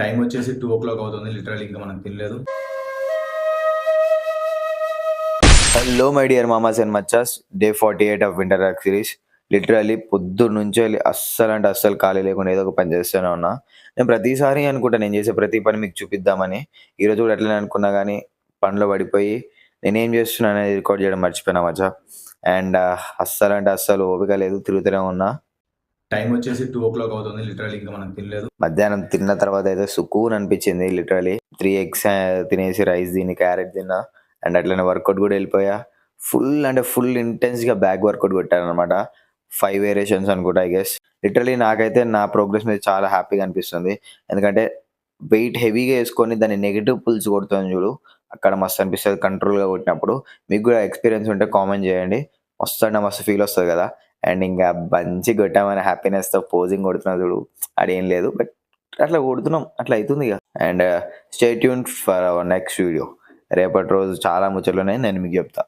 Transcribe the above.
Time వచ్చేసి 2:00 అవుతుంది. Literally ఇంకా మనం తినలేదు. హలో మై డియర్ మామాస్ అండ్ మచ్చాస్, day 48 of winter arc series. Literally పొద్దున్నుంచి అస్సలు ఖాళీ లేకుండా ఏదో ఒక పని చేస్తూనే ఉన్నా. నేను ప్రతిసారి అనుకుంటా నేను చేసే ప్రతి పని మీకు చూపిద్దామని. ఈరోజు కూడా అట్లనే అనుకున్నా కానీ పనిలో పడిపోయి నేనేం చేస్తున్నా అనేది రికార్డ్ చేయడం మర్చిపోయినా మచ్చా. అండ్ అస్సలు ఓపిక లేదు, తిరుగుతూనే ఉన్నా. టైం వచ్చేసి 2:00 అవుతుంది. లిటరల్లీ ఇంకా మనం తినలేదు. మధ్యాహ్నం తిన్న తర్వాత అయితే సుకూన్ అనిపించింది. లిటరల్లీ 3 ఎగ్స్ తినేసి రైస్ తిని క్యారెట్ తిన్నా. అండ్ అట్లనే వర్కౌట్ కూడా వెళ్ళిపోయా. ఫుల్ ఇంటెన్స్గా బ్యాక్ వర్కౌట్ కొట్టానమాట. 5 వేరియేషన్స్ అనుకుంటా ఐ గెస్. లిటరల్లీ నాకైతే నా ప్రోగ్రెస్ మీద చాలా హ్యాపీగా అనిపిస్తుంది. ఎందుకంటే వెయిట్ హెవీగా వేసుకొని దాన్ని నెగిటివ్ పుల్స్ కొడుతుంది చూడు, అక్కడ మస్తు అనిపిస్తుంది కంట్రోల్గా కొట్టినప్పుడు. మీకు కూడా ఎక్స్పీరియన్స్ ఉంటే కామెంట్ చేయండి. మస్తు ఫీల్ వస్తుంది కదా. అండ్ ఇంకా మంచి కొట్టామని హ్యాపీనెస్తో పోజింగ్ కొడుతున్నా చూడు, అదేం లేదు బట్ అట్లా కొడుతున్నాం, అట్లా అవుతుంది ఇక. And stay tune for our next video. రేపటి రోజు చాలా ముచ్చట్లు ఉన్నాయి, నేను మీకు చెప్తా.